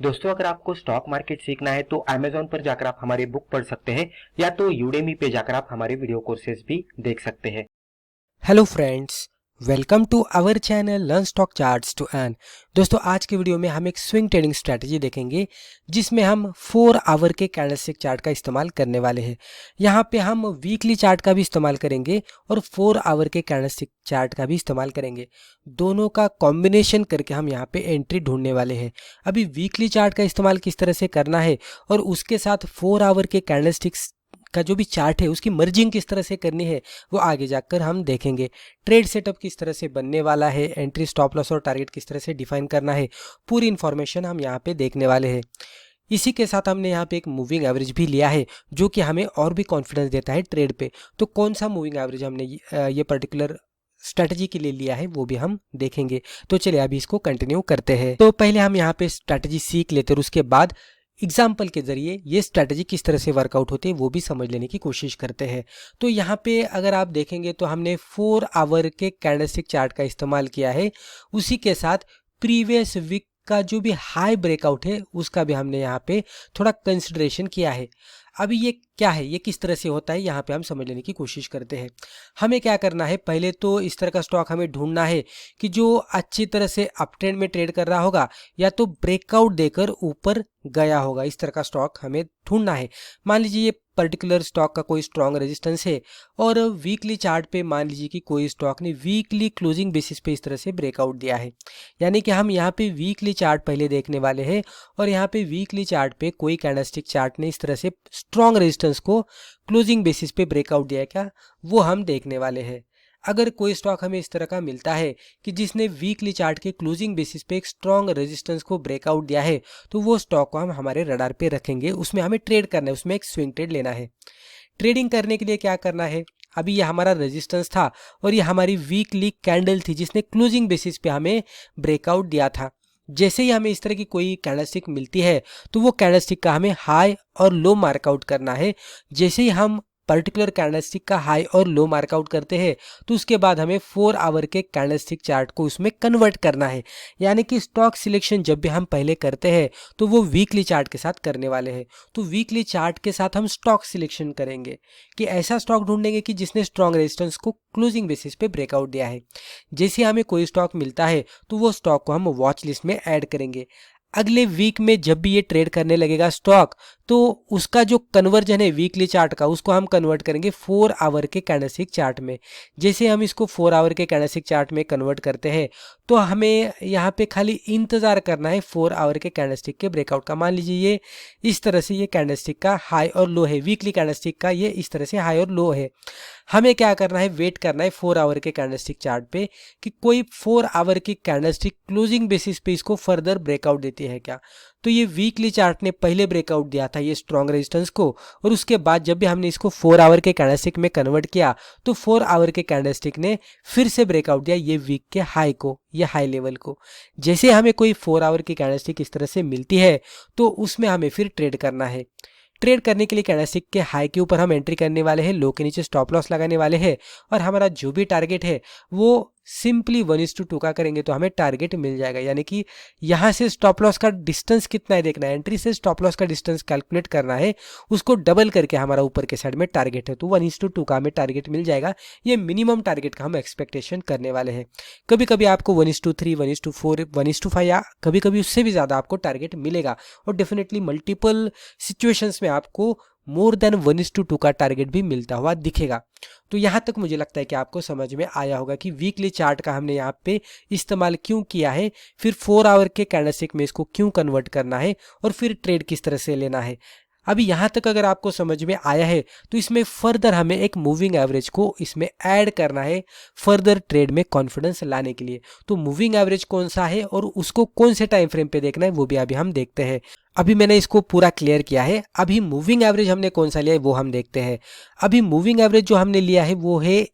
दोस्तों, अगर आपको स्टॉक मार्केट सीखना है तो Amazon पर जाकर आप हमारे बुक पढ़ सकते हैं या तो Udemy पे जाकर आप हमारे वीडियो कोर्सेज भी देख सकते हैं। Hello friends, welcome to our channel learn stock charts to earn. दोस्तों, आज के वीडियो में हम एक स्विंग ट्रेडिंग स्ट्रैटेजी देखेंगे जिसमें हम 4 आवर के कैंडलस्टिक चार्ट का इस्तेमाल करने वाले हैं। यहाँ पे हम वीकली चार्ट का भी इस्तेमाल करेंगे और 4 आवर के कैंडलस्टिक चार्ट का भी इस्तेमाल करेंगे। दोनों का कॉम्बिनेशन करके हम यहाँ पे एंट्री ढूंढने वाले हैं। अभी वीकली चार्ट का इस्तेमाल किस तरह से करना है और उसके साथ 4 आवर के कैंडलस्टिक्स का जो भी चार्ट है उसकी मर्जिंग किस तरह से करनी है वो आगे जाकर हम देखेंगे। ट्रेड सेटअप किस तरह से बनने वाला है, एंट्री, स्टॉप लॉस और टारगेट किस तरह से डिफाइन करना है, पूरी इन्फॉर्मेशन हम यहाँ पे देखने वाले हैं। इसी के साथ हमने यहाँ पे एक मूविंग एवरेज भी लिया है जो कि हमें और भी कॉन्फिडेंस देता है ट्रेड पे। तो कौन सा मूविंग एवरेज हमने ये पर्टिकुलर स्ट्रैटेजी के लिए लिया है वो भी हम देखेंगे। तो चलिए अभी इसको कंटिन्यू करते हैं। तो पहले हम यहाँ पे स्ट्रैटेजी सीख लेते हैं और उसके बाद एग्जाम्पल के जरिए ये स्ट्रैटेजी किस तरह से वर्कआउट होती है वो भी समझ लेने की कोशिश करते हैं। तो यहाँ पे अगर आप देखेंगे तो हमने 4 आवर के कैंडलस्टिक चार्ट का इस्तेमाल किया है। उसी के साथ प्रीवियस वीक का जो भी हाई ब्रेकआउट है उसका भी हमने यहाँ पे थोड़ा कंसिडरेशन किया है। अभी ये क्या है, ये किस तरह से होता है, यहाँ पे हम समझ लेने की कोशिश करते हैं। हमें क्या करना है, पहले तो इस तरह का स्टॉक हमें ढूंढना है कि जो अच्छी तरह से अप ट्रेंड में ट्रेड कर रहा होगा या तो ब्रेकआउट देकर ऊपर गया होगा। इस तरह का स्टॉक हमें ढूंढना है। मान लीजिए ये पर्टिकुलर स्टॉक का कोई स्ट्रॉन्ग रेजिस्टेंस है और वीकली चार्ट पे मान लीजिए कि कोई स्टॉक ने वीकली क्लोजिंग बेसिस पे इस तरह से ब्रेकआउट दिया है। यानी कि हम यहाँ पे वीकली चार्ट पहले देखने वाले हैं और यहाँ पे वीकली चार्ट पे कोई कैंडलस्टिक चार्ट ने इस तरह से स्ट्रॉन्ग रेजिस्टेंस को क्लोजिंग बेसिस पे ब्रेकआउट दिया है क्या, वो हम देखने वाले हैं। अगर कोई स्टॉक हमें इस तरह का मिलता है कि जिसने वीकली चार्ट के क्लोजिंग बेसिस पे एक स्ट्रॉन्ग रेजिस्टेंस को ब्रेकआउट दिया है तो वो स्टॉक को हम हमारे रडार पे रखेंगे। उसमें हमें ट्रेड करना है, उसमें एक स्विंग ट्रेड लेना है। ट्रेडिंग करने के लिए क्या करना है, अभी ये हमारा रेजिस्टेंस था और ये हमारी वीकली कैंडल थी जिसने क्लोजिंग बेसिस पे हमें ब्रेकआउट दिया था। जैसे ही हमें इस तरह की कोई कैंडलस्टिक मिलती है तो वो कैंडलस्टिक का हमें हाई और लो मार्कआउट करना है। जैसे ही हम पर्टिकुलर कैंडलस्टिक का हाई और लो मार्कआउट करते हैं तो उसके बाद हमें 4 आवर के कैंडलस्टिक चार्ट को उसमें कन्वर्ट करना है। यानी कि स्टॉक सिलेक्शन जब भी हम पहले करते हैं तो वो वीकली चार्ट के साथ करने वाले हैं। तो वीकली चार्ट के साथ हम स्टॉक सिलेक्शन करेंगे कि ऐसा स्टॉक ढूंढेंगे कि जिसने स्ट्रॉन्ग रेजिस्टेंस को क्लोजिंग बेसिस पे ब्रेकआउट दिया है। जैसे हमें कोई स्टॉक मिलता है तो वो स्टॉक को हम वॉच लिस्ट में ऐड करेंगे। अगले वीक में जब भी ये ट्रेड करने लगेगा स्टॉक तो उसका जो कन्वर्जन है वीकली चार्ट का उसको हम कन्वर्ट करेंगे 4 आवर के कैंडलस्टिक चार्ट में। जैसे हम इसको 4 आवर के कैंडलस्टिक चार्ट में कन्वर्ट करते हैं तो हमें यहाँ पे खाली इंतज़ार करना है 4 आवर के कैंडलस्टिक के ब्रेकआउट का। मान लीजिए ये इस तरह से ये कैंडलस्टिक का हाई और लो है, वीकली कैंडलस्टिक का ये इस तरह से हाई और लो है। हमें क्या करना है, वेट करना है 4 आवर के कैंडलस्टिक चार्ट पे कि कोई 4 आवर की कैंडलस्टिक क्लोजिंग बेसिस पे इसको फर्दर ब्रेकआउट देती है क्या। तो ये वीकली चार्ट ने पहले ब्रेकआउट दिया था ये स्ट्रॉन्ग रेजिस्टेंस को और उसके बाद जब भी हमने इसको 4 आवर के कैंडलस्टिक में कन्वर्ट किया तो 4 आवर के कैंडलस्टिक ने फिर से ब्रेकआउट दिया ये वीक के हाई को, ये हाई लेवल को। जैसे हमें कोई 4 आवर की कैंडलस्टिक इस तरह से मिलती है तो उसमें हमें फिर ट्रेड करना है। ट्रेड करने के लिए कैंडलस्टिक के हाई के ऊपर हम एंट्री करने वाले हैं, लो के नीचे स्टॉप लॉस लगाने वाले हैं और हमारा जो भी टारगेट है वो सिंपली 1:2 का करेंगे तो हमें टारगेट मिल जाएगा। यानी कि यहाँ से स्टॉप लॉस का डिस्टेंस कितना है देखना है, एंट्री से स्टॉप लॉस का डिस्टेंस कैलकुलेट करना है, उसको डबल करके हमारा ऊपर के साइड में टारगेट है तो 1:2 का हमें टारगेट मिल जाएगा। ये मिनिमम टारगेट का हम एक्सपेक्टेशन करने वाले हैं। कभी कभी आपको 1:3, 1:4, 1:5 या कभी कभी उससे भी ज़्यादा आपको टारगेट मिलेगा और डेफिनेटली मल्टीपल सिचुएशंस में आपको मोर देन 1:2 का टारगेट भी मिलता हुआ दिखेगा। तो यहाँ तक मुझे लगता है कि आपको समझ में आया होगा कि वीकली चार्ट का हमने यहाँ पे इस्तेमाल क्यों किया है, फिर 4 आवर के कैंडलस्टिक में इसको क्यों कन्वर्ट करना है और फिर ट्रेड किस तरह से लेना है। अभी यहाँ तक अगर आपको समझ में आया है तो इसमें फर्दर हमें एक मूविंग एवरेज को इसमें ऐड करना है फर्दर ट्रेड में कॉन्फिडेंस लाने के लिए। तो मूविंग एवरेज कौन सा है और उसको कौन से टाइम फ्रेम पे देखना है वो भी अभी हम देखते हैं। अभी मैंने इसको पूरा क्लियर किया है। अभी मूविंग एवरेज हमने कौन सा लिया है वो हम देखते हैं। अभी मूविंग एवरेज जो हमने लिया है वो है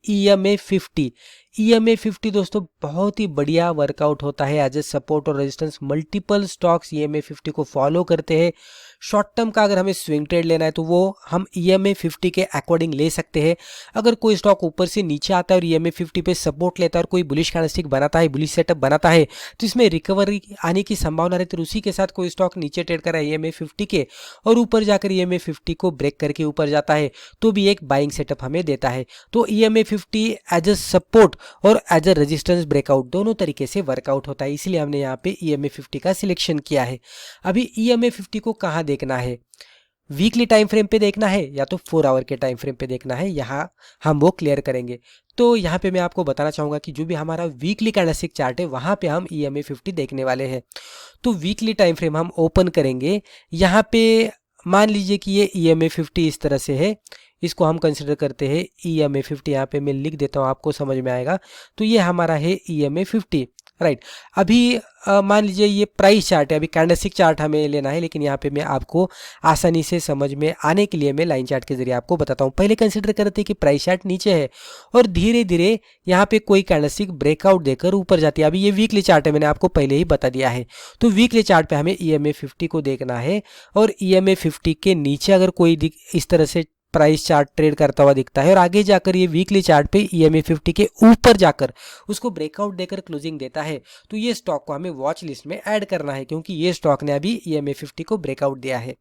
EMA 50। EMA 50 दोस्तों बहुत ही बढ़िया वर्कआउट होता है एज ए सपोर्ट और रेजिस्टेंस। मल्टीपल स्टॉक्स EMA 50 को फॉलो करते हैं। शॉर्ट टर्म का अगर हमें स्विंग ट्रेड लेना है तो वो हम EMA 50 के अकॉर्डिंग ले सकते हैं। अगर कोई स्टॉक ऊपर से नीचे आता है और EMA 50 पे सपोर्ट लेता है और कोई बुलिश कैंडलस्टिक बनाता है, बुलिश सेटअप बनाता है, तो इसमें रिकवरी आने की संभावना रहती है। उसी के साथ कोई स्टॉक नीचे ट्रेड कर रहा है EMA 50 के और ऊपर जाकर EMA 50 को ब्रेक करके ऊपर जाता है तो भी एक बाइंग सेटअप हमें देता है। तो EMA 50 एज अ सपोर्ट और एज अ रेजिस्टेंस ब्रेकआउट दोनों तरीके से वर्कआउट होता है, इसलिए हमने यहाँ पे EMA 50 का सिलेक्शन किया है। अभी EMA 50 को कहाँ देखना है, वीकली टाइम फ्रेम पे देखना है या तो 4 आवर के टाइम फ्रेम पे देखना है, यहाँ हम वो क्लियर करेंगे। तो यहाँ पे मैं आपको बताना चाहूँगा कि जो भी हमारा वीकली कैंडलस्टिक चार्ट है वहाँ पे हम EMA 50 देखने वाले हैं। तो वीकली टाइम फ्रेम हम ओपन करेंगे, यहाँ पे मान लीजिए कि ये EMA 50 इस तरह से है, इसको हम कंसिडर करते हैं EMA 50। यहाँ पे मैं लिख देता हूँ, आपको समझ में आएगा। तो ये हमारा है EMA 50, राइट। अभी मान लीजिए ये प्राइस चार्ट है, अभी कैंडलस्टिक चार्ट हमें लेना है, लेकिन यहाँ पे मैं आपको आसानी से समझ में आने के लिए मैं लाइन चार्ट के जरिए आपको बताता हूँ। पहले कंसिडर करते हैं कि प्राइस चार्ट नीचे है और धीरे धीरे यहाँ पे कोई कैंडलस्टिक ब्रेकआउट देकर ऊपर जाती है। अभी ये वीकली चार्ट है, मैंने आपको पहले ही बता दिया है। तो वीकली चार्ट पे हमें EMA 50 को देखना है और EMA 50 के नीचे अगर कोई इस तरह से प्राइस चार्ट ट्रेड करता हुआ दिखता है और आगे जाकर ये वीकली चार्ट पे EMA 50 के ऊपर जाकर उसको ब्रेकआउट देकर क्लोजिंग देता है, तो ये स्टॉक को हमें वॉच लिस्ट में ऐड करना है, क्योंकि ये स्टॉक ने अभी EMA 50 को ब्रेकआउट दिया है।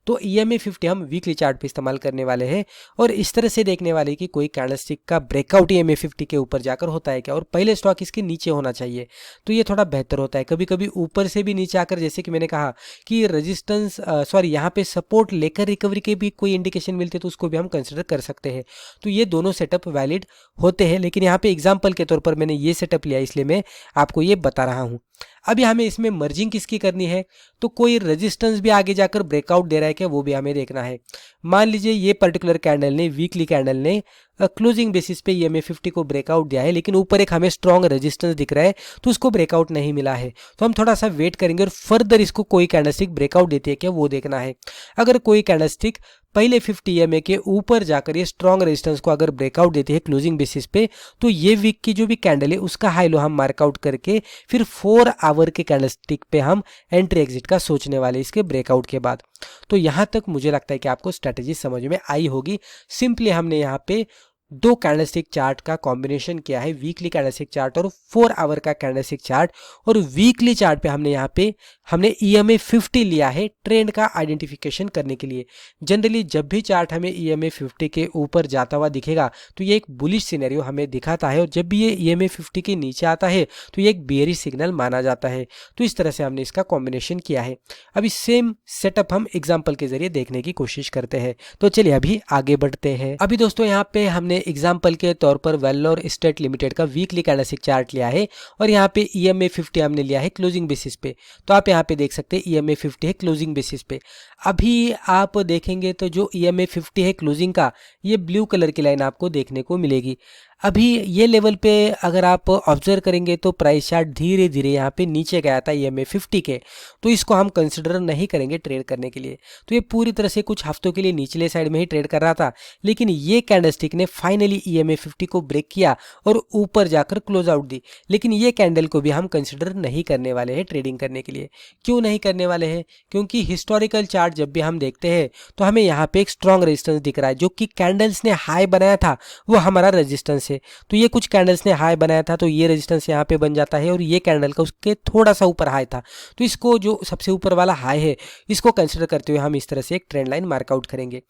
तो EMA 50 हम वीकली चार्ट पे इस्तेमाल करने वाले हैं और इस तरह से देखने वाले कि कोई कैंडलस्टिक का ब्रेकआउट EMA 50 के ऊपर जाकर होता है क्या, और पहले स्टॉक इसके नीचे होना चाहिए, तो ये थोड़ा बेहतर होता है। कभी कभी ऊपर से भी नीचे आकर, जैसे कि मैंने कहा कि रेजिस्टेंस यहाँ पे सपोर्ट लेकर रिकवरी के भी कोई इंडिकेशन मिलते तो उसको भी हम कंसिडर कर सकते हैं। तो ये दोनों सेटअप वैलिड होते हैं, लेकिन यहाँ पे एग्जाम्पल के तौर पर मैंने ये सेटअप लिया, इसलिए मैं आपको ये बता रहा हूँ। अभी हमें इसमें मर्जिंग किसकी करनी है, तो कोई रेजिस्टेंस भी आगे जाकर ब्रेकआउट दे रहा है क्या, वो भी हमें देखना है। मान लीजिए ये पर्टिकुलर कैंडल ने, वीकली कैंडल ने क्लोजिंग बेसिस पे EMA 50 को ब्रेकआउट दिया है, लेकिन ऊपर एक हमें स्ट्रॉन्ग रेजिस्टेंस दिख रहा है तो उसको ब्रेकआउट नहीं मिला है, तो हम थोड़ा सा वेट करेंगे और फर्दर इसको कोई कैंडलस्टिक ब्रेकआउट देती है क्या, वो देखना है। अगर कोई कैंडलस्टिक पहले 50 EMA के ऊपर जाकर ये स्ट्रॉन्ग रेजिस्टेंस को अगर ब्रेकआउट देती है क्लोजिंग बेसिस पे, तो ये वीक की जो भी कैंडल है उसका हाई लो हम मार्कआउट करके फिर 4 आवर के कैंडलस्टिक पे हम एंट्री एग्जिट का सोचने वाले इसके ब्रेकआउट के बाद। तो यहाँ तक मुझे लगता है कि आपको स्ट्रेटेजी समझ में आई होगी। सिंपली हमने यहाँ पे दो कैंडलस्टिक चार्ट का कॉम्बिनेशन किया है, वीकली कैंडलस्टिक चार्ट और 4 आवर का कैंडलस्टिक चार्ट। और वीकली चार्ट पे हमने यहाँ पे EMA 50 लिया है ट्रेंड का आइडेंटिफिकेशन करने के लिए। जनरली जब भी चार्ट हमें EMA 50 के ऊपर जाता हुआ दिखेगा तो ये एक बुलिश सिनेरियो हमें दिखाता है, और जब भी ये EMA 50 के नीचे आता है तो ये एक बेयरिश सिग्नल माना जाता है। तो इस तरह से हमने इसका कॉम्बिनेशन किया है। अभी सेम सेटअप हम एग्जाम्पल के जरिए देखने की कोशिश करते हैं। तो चलिए अभी आगे बढ़ते हैं। अभी दोस्तों यहाँ पे हमने एग्जाम्पल के तौर पर वेल्लोर स्टेट लिमिटेड का वीकली कैंडलस्टिक चार्ट लिया है और यहाँ पे EMA 50 हमने लिया है क्लोजिंग बेसिस पे। तो आप यहाँ पे देख सकते हैं EMA 50 है क्लोजिंग बेसिस पे। अभी आप देखेंगे तो जो EMA 50 है क्लोजिंग का, ये ब्लू कलर की लाइन आपको देखने को मिलेगी। अभी ये लेवल पे अगर आप ऑब्जर्व करेंगे तो प्राइस चार्ट धीरे धीरे यहाँ पे नीचे गया था EMA 50 के, तो इसको हम कंसिडर नहीं करेंगे ट्रेड करने के लिए। तो ये पूरी तरह से कुछ हफ्तों के लिए निचले साइड में ही ट्रेड कर रहा था, लेकिन ये कैंडलस्टिक ने फाइनली EMA 50 को ब्रेक किया और ऊपर जाकर क्लोज आउट दी। लेकिन ये कैंडल को भी हम कंसिडर नहीं करने वाले हैं ट्रेडिंग करने के लिए। क्यों नहीं करने वाले हैं, क्योंकि हिस्टोरिकल चार्ट जब भी हम देखते हैं तो हमें यहाँ पे एक स्ट्रॉन्ग रेजिस्टेंस दिख रहा है, जो कि कैंडल्स ने हाई बनाया था वो हमारा रेजिस्टेंस है। तो ये कुछ कैंडल्स ने हाई बनाया था तो ये रेजिस्टेंस यहाँ पे बन जाता है, और ये कैंडल का उसके थोड़ा सा ऊपर हाई था, तो इसको जो सबसे ऊपर वाला हाई है इसको कंसिडर करते हुए हम इस तरह से एक ट्रेंड लाइन मार्कआउट करेंगे।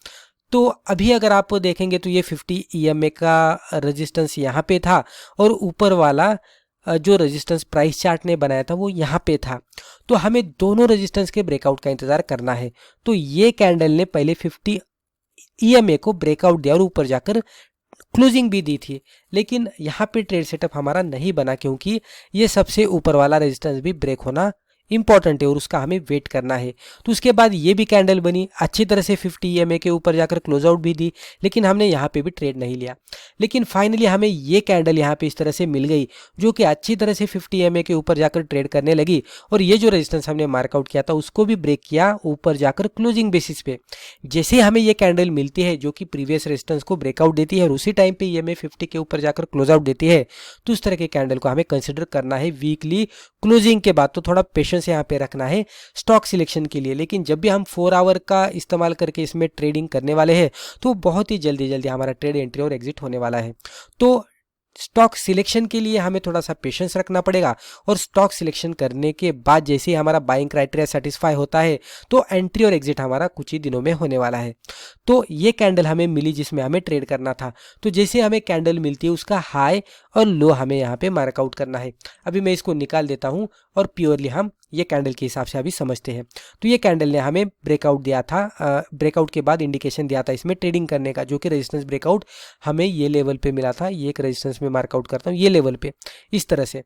तो अभी अगर आप देखेंगे तो ये 50 EMA का रेजिस्टेंस यहाँ पे था और ऊपर वाला जो रेजिस्टेंस प्राइस चार्ट ने बनाया था वो यहाँ पे था। तो हमें दोनों रेजिस्टेंस के ब्रेकआउट का इंतजार करना है। तो ये कैंडल ने पहले 50 EMA को ब्रेकआउट दिया और ऊपर जाकर क्लोजिंग भी दी थी, लेकिन यहाँ पे ट्रेड सेटअप हमारा नहीं बना, क्योंकि ये सबसे ऊपर वाला रेजिस्टेंस भी ब्रेक होना इंपॉर्टेंट है और उसका हमें वेट करना है। तो उसके बाद ये भी कैंडल बनी अच्छी तरह से 50 EMA के ऊपर जाकर क्लोज आउट भी दी, लेकिन हमने यहाँ पे भी ट्रेड नहीं लिया। लेकिन फाइनली हमें ये कैंडल यहाँ पे इस तरह से मिल गई जो कि अच्छी तरह से 50 EMA के ऊपर जाकर ट्रेड करने लगी, और ये जो रेजिस्टेंस हमने मार्कआउट किया था उसको भी ब्रेक किया ऊपर जाकर क्लोजिंग बेसिस पे। जैसे हमें ये कैंडल मिलती है जो कि प्रीवियस रेजिस्टेंस को ब्रेकआउट देती है और उसी टाइम पे EMA 50 के ऊपर जाकर क्लोज आउट देती है, तो उस तरह के कैंडल को हमें कंसिडर करना है वीकली क्लोजिंग के बाद। तो थोड़ा पेशेंस पेशेंस यहाँ पे रखना है स्टॉक सिलेक्शन के लिए। लेकिन जब भी हम 4 आवर का इस्तेमाल करके इसमें ट्रेडिंग करने वाले हैं तो बहुत ही जल्दी जल्दी हमारा ट्रेड एंट्री और एग्जिट होने वाला है। तो स्टॉक सिलेक्शन के लिए हमें थोड़ा सा पेशेंस रखना पड़ेगा और स्टॉक सिलेक्शन करने के बाद जैसे ही हमारा बाइंग क्राइटेरिया सेटिस्फाई होता है तो एंट्री और एग्जिट हमारा कुछ ही दिनों में होने वाला है। तो ये कैंडल हमें मिली जिसमें हमें ट्रेड करना था। तो जैसे हमें कैंडल मिलती है उसका हाई और लो हमें यहाँ पे मार्कआउट करना है। अभी मैं इसको निकाल देता हूँ और प्योरली हम ये कैंडल के हिसाब से अभी समझते हैं। तो ये कैंडल ने हमें ब्रेकआउट दिया था, ब्रेकआउट के बाद इंडिकेशन दिया था इसमें ट्रेडिंग करने का, जो कि रेजिस्टेंस ब्रेकआउट हमें ये लेवल पे मिला था। ये एक रेजिस्टेंस में मार्कआउट करता हूँ ये लेवल पे इस तरह से।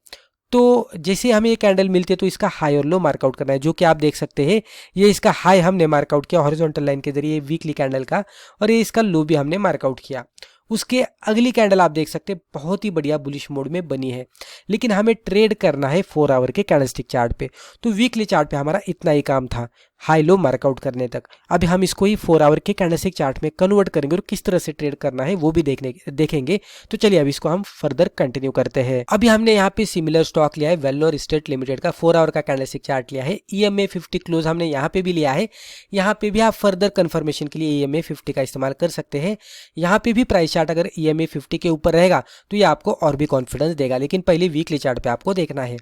तो जैसे हमें ये कैंडल मिलती है तो इसका हाई और लो मार्कआउट करना है, जो कि आप देख सकते हैं ये इसका हाई हमने मार्कआउट किया हॉरिजॉन्टल लाइन के जरिए वीकली कैंडल का, और ये इसका लो भी हमने मार्कआउट किया। उसके अगली कैंडल आप देख सकते हैं बहुत ही बढ़िया बुलिश मोड में बनी है, लेकिन हमें ट्रेड करना है 4 आवर के कैंडलस्टिक चार्ट पे। तो वीकली चार्ट पे हमारा इतना ही काम था, हाई लो मार्कआउट करने तक। अभी हम इसको ही 4 आवर के कैंडलस्टिक चार्ट में कन्वर्ट करेंगे और किस तरह से ट्रेड करना है वो भी देखेंगे। तो चलिए अब इसको हम फर्दर कंटिन्यू करते हैं। अभी हमने यहाँ पे सिमिलर स्टॉक लिया है वेल्लोर स्टेट लिमिटेड का 4 आवर का कैंडलस्टिक चार्ट लिया है। EMA 50 क्लोज हमने यहाँ पे भी लिया है। यहाँ पे भी आप फर्दर कंफर्मेशन के लिए EMA 50 का इस्तेमाल कर सकते हैं। यहाँ पे भी प्राइस चार्ट अगर EMA 50 के ऊपर रहेगा तो ये आपको और भी कॉन्फिडेंस देगा, लेकिन पहले वीकली चार्ट पे आपको देखना है।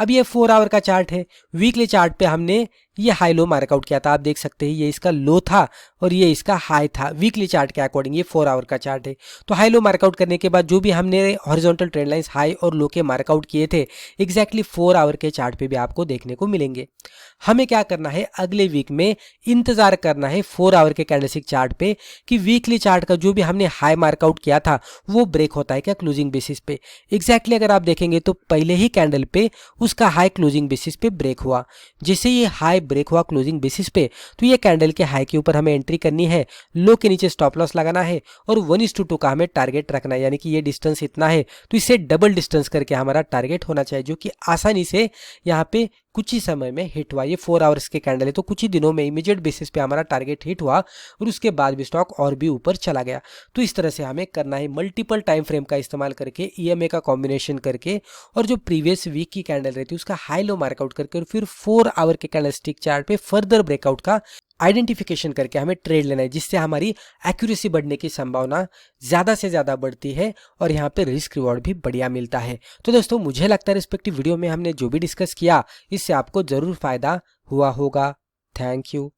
अब ये 4 आवर का चार्ट है। वीकली चार्ट पे हमने ये हाई लो मार्कआउट किया था, आप देख सकते हैं ये इसका लो था और ये इसका हाई था वीकली चार्ट के अकॉर्डिंग। ये 4 आवर का चार्ट है। तो हाई लो मार्कआउट करने के बाद जो भी हमने हॉरिजॉन्टल ट्रेंड लाइंस हाई और लो के मार्कआउट किए थे एग्जैक्टली 4 आवर के चार्ट पे भी आपको देखने को मिलेंगे। हमें क्या करना है, अगले वीक में इंतजार करना है 4 आवर के कैंडलस्टिक चार्ट पे कि वीकली चार्ट का जो भी हमने हाई मार्कआउट किया था वो ब्रेक होता है क्या क्लोजिंग बेसिस पे। एग्जैक्टली अगर आप देखेंगे तो पहले ही कैंडल पे उसका हाई क्लोजिंग बेसिस पे ब्रेक हुआ। जैसे ये हाई ब्रेक हुआ क्लोजिंग बेसिस पे तो ये कैंडल के हाई के ऊपर हमें एंट्री करनी है, लो के नीचे स्टॉप लॉस लगाना है और 1:2 का हमें टारगेट रखना है। यानी कि ये डिस्टेंस इतना है तो इससे डबल डिस्टेंस करके हमारा टारगेट होना चाहिए, जो कि आसानी से यहाँ पे कुछ ही समय में हिट हुआ। ये 4 आवर्स के कैंडल है तो कुछ ही दिनों में इमीडिएट बेसिस पे हमारा टारगेट हिट हुआ और उसके बाद भी स्टॉक और भी ऊपर चला गया। तो इस तरह से हमें करना है मल्टीपल टाइम फ्रेम का इस्तेमाल करके, EMA का कॉम्बिनेशन करके और जो प्रीवियस वीक की कैंडल रहती है उसका हाई लो मार्कआउट करके और फिर 4 आवर के कैंडलस्टिक चार्ट पे फर्दर ब्रेकआउट का आइडेंटिफिकेशन करके हमें ट्रेड लेना है, जिससे हमारी एक्यूरेसी बढ़ने की संभावना ज़्यादा से ज़्यादा बढ़ती है और यहाँ पे रिस्क रिवॉर्ड भी बढ़िया मिलता है। तो दोस्तों मुझे लगता है रिस्पेक्टिव वीडियो में हमने जो भी डिस्कस किया इससे आपको ज़रूर फायदा हुआ होगा। Thank you.